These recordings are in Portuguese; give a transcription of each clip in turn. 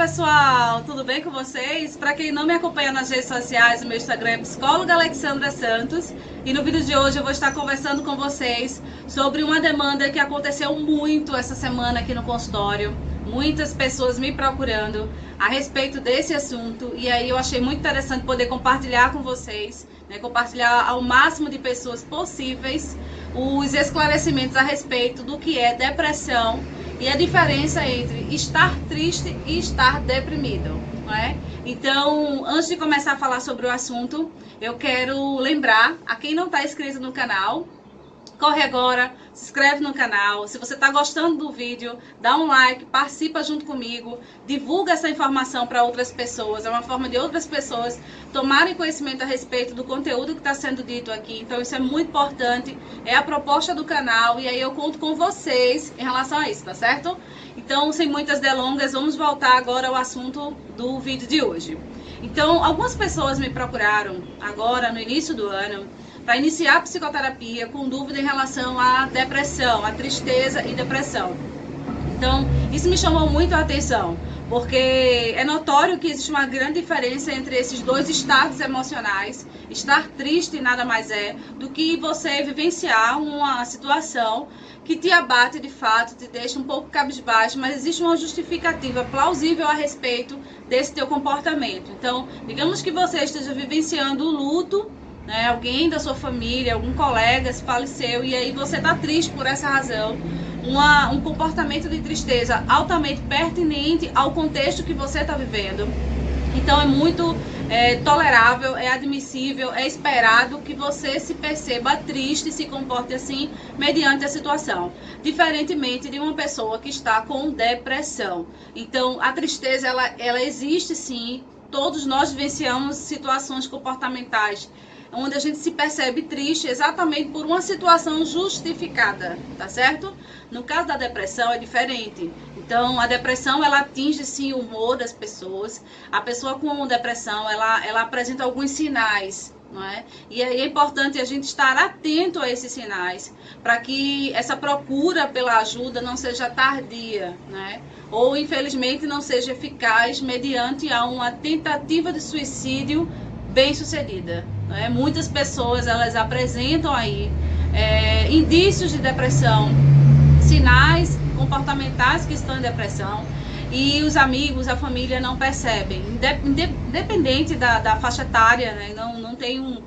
pessoal, tudo bem com vocês? Para quem não me acompanha nas redes sociais, o meu Instagram é psicóloga Alexandra Santos e no vídeo de hoje eu vou estar conversando com vocês sobre uma demanda que aconteceu muito essa semana aqui no consultório. Muitas pessoas me procurando a respeito desse assunto e aí eu achei muito interessante poder compartilhar com vocês, compartilhar ao máximo de pessoas possíveis os esclarecimentos a respeito do que é depressão e a diferença entre estar triste e estar deprimido, não é? Então, antes de começar a falar sobre o assunto, eu quero lembrar a quem não está inscrito no canal, corre agora, se inscreve no canal. Se você está gostando do vídeo, dá um like, participa junto comigo, divulga essa informação para outras pessoas. É uma forma de outras pessoas tomarem conhecimento a respeito do conteúdo que está sendo dito aqui. Então isso é muito importante, é a proposta do canal e aí eu conto com vocês em relação a isso, tá certo? Então, sem muitas delongas, vamos voltar agora ao assunto do vídeo de hoje. Então, algumas pessoas me procuraram agora no início do ano para iniciar a psicoterapia com dúvida em relação à depressão, à tristeza e depressão. Então, isso me chamou muito a atenção, porque é notório que existe uma grande diferença entre esses dois estados emocionais. Estar triste nada mais é do que você vivenciar uma situação que te abate de fato, te deixa um pouco cabisbaixo, mas existe uma justificativa plausível a respeito desse teu comportamento. Então, digamos que você esteja vivenciando o luto, alguém da sua família, algum colega se faleceu e aí você está triste por essa razão, um comportamento de tristeza altamente pertinente ao contexto que você está vivendo. Então é muito tolerável, é admissível, é esperado que você se perceba triste e se comporte assim mediante a situação, diferentemente de uma pessoa que está com depressão. Então a tristeza ela existe sim, todos nós vivenciamos situações comportamentais onde a gente se percebe triste exatamente por uma situação justificada, tá certo? No caso da depressão é diferente. Então, a depressão, ela atinge sim o humor das pessoas. A pessoa com depressão, ela apresenta alguns sinais, não é? E aí é importante a gente estar atento a esses sinais, para que essa procura pela ajuda não seja tardia, né? Ou, infelizmente, não seja eficaz mediante a uma tentativa de suicídio bem-sucedida. Muitas pessoas elas apresentam aí indícios de depressão, sinais comportamentais que estão em depressão e os amigos, a família não percebem, independente da faixa etária, né? Não tem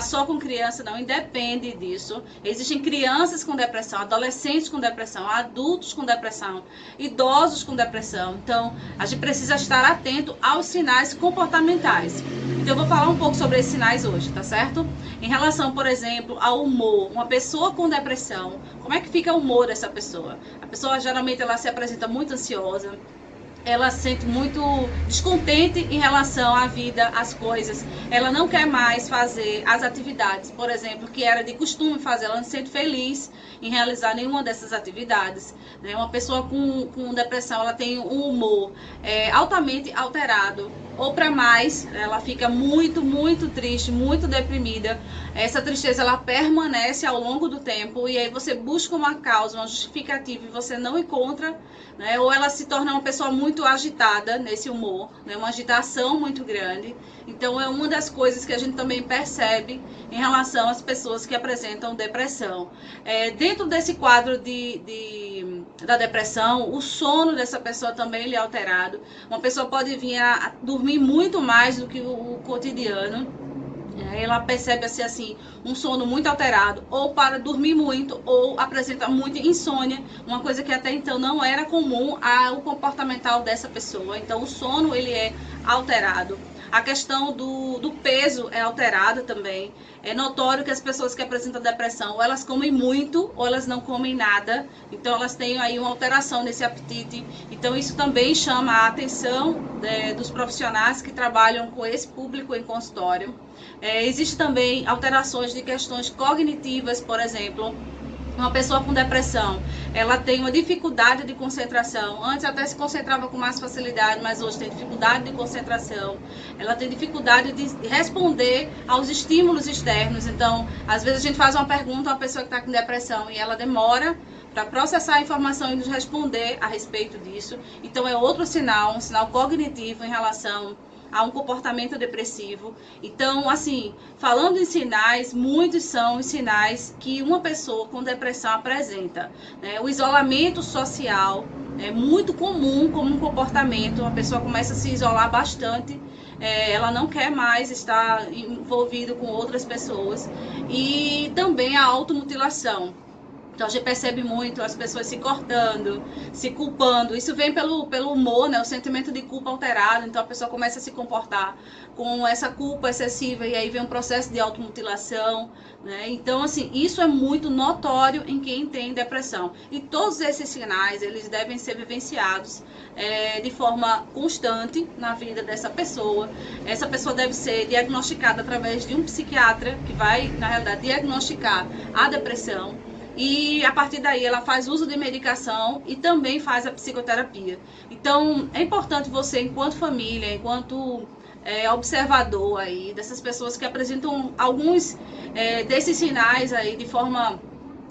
só com criança, não, independe disso. Existem crianças com depressão, adolescentes com depressão, adultos com depressão, idosos com depressão. Então, a gente precisa estar atento aos sinais comportamentais. Então, eu vou falar um pouco sobre esses sinais hoje, tá certo? Em relação, por exemplo, ao humor, uma pessoa com depressão, como é que fica o humor dessa pessoa? A pessoa, geralmente, ela se apresenta muito ansiosa, ela se sente muito descontente em relação à vida, às coisas. Ela não quer mais fazer as atividades, por exemplo, que era de costume fazer. Ela não se sente feliz em realizar nenhuma dessas atividades. Uma pessoa com depressão, ela tem um humor altamente alterado. Ou para mais, ela fica muito, muito triste, muito deprimida. Essa tristeza, ela permanece ao longo do tempo e aí você busca uma causa, uma justificativa e você não encontra, né? Ou ela se torna uma pessoa muito agitada nesse humor, né? Uma agitação muito grande. Então é uma das coisas que a gente também percebe em relação às pessoas que apresentam depressão. Dentro desse quadro da depressão, o sono dessa pessoa também ele é alterado. Uma pessoa pode vir a dormir muito mais do que o cotidiano. Ela percebe assim, um sono muito alterado, ou para dormir muito, ou apresenta muita insônia, uma coisa que até então não era comum ao comportamental dessa pessoa. Então o sono ele é alterado. A questão do peso é alterada também. É notório que as pessoas que apresentam depressão, ou elas comem muito, ou elas não comem nada. Então elas têm aí uma alteração nesse apetite. Então isso também chama a atenção dos profissionais que trabalham com esse público em consultório. Existe também alterações de questões cognitivas, por exemplo. Uma pessoa com depressão, ela tem uma dificuldade de concentração. Antes até se concentrava com mais facilidade, mas hoje tem dificuldade de concentração. Ela tem dificuldade de responder aos estímulos externos. Então, às vezes a gente faz uma pergunta a uma pessoa que está com depressão e ela demora para processar a informação e nos responder a respeito disso. Então é outro sinal, um sinal cognitivo em relação a um comportamento depressivo. Então, assim, falando em sinais, muitos são os sinais que uma pessoa com depressão apresenta, né? O isolamento social é muito comum como um comportamento, a pessoa começa a se isolar bastante, ela não quer mais estar envolvida com outras pessoas, e também a automutilação. Então a gente percebe muito as pessoas se cortando, se culpando. Isso vem pelo humor, né? O sentimento de culpa alterado. Então a pessoa começa a se comportar com essa culpa excessiva e aí vem um processo de automutilação, né? Então, assim, isso é muito notório em quem tem depressão. E todos esses sinais, eles devem ser vivenciados de forma constante na vida dessa pessoa. Essa pessoa deve ser diagnosticada através de um psiquiatra que vai, na realidade, diagnosticar a depressão. E a partir daí ela faz uso de medicação e também faz a psicoterapia. Então é importante você, enquanto família, enquanto observador aí dessas pessoas que apresentam alguns desses sinais aí de forma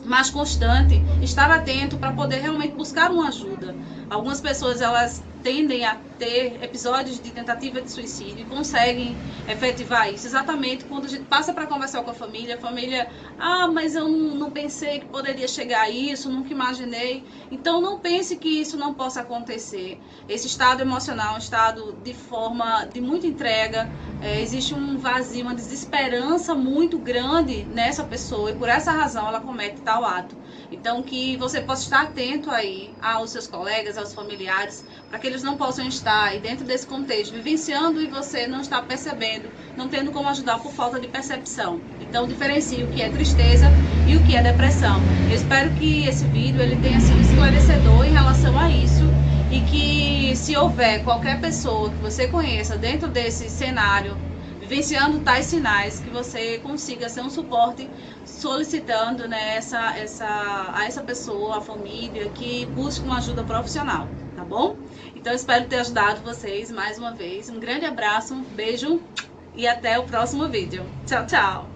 mais constante, estar atento para poder realmente buscar uma ajuda. Algumas pessoas, elas tendem a ter episódios de tentativa de suicídio e conseguem efetivar isso exatamente quando a gente passa para conversar com a família, mas eu não pensei que poderia chegar a isso, nunca imaginei. Então não pense que isso não possa acontecer. Esse estado emocional é um estado de muita entrega, existe um vazio, uma desesperança muito grande nessa pessoa e por essa razão ela comete tal ato. Então que você possa estar atento aí aos seus colegas, aos familiares, para que eles não possam estar aí dentro desse contexto, vivenciando e você não está percebendo, não tendo como ajudar por falta de percepção. Então diferencie o que é tristeza e o que é depressão. Eu espero que esse vídeo ele tenha sido esclarecedor em relação a isso e que se houver qualquer pessoa que você conheça dentro desse cenário, vivenciando tais sinais, que você consiga ser um suporte solicitando, né, a essa pessoa, a família, que busque uma ajuda profissional, tá bom? Então espero ter ajudado vocês mais uma vez. Um grande abraço, um beijo e até o próximo vídeo. Tchau, tchau!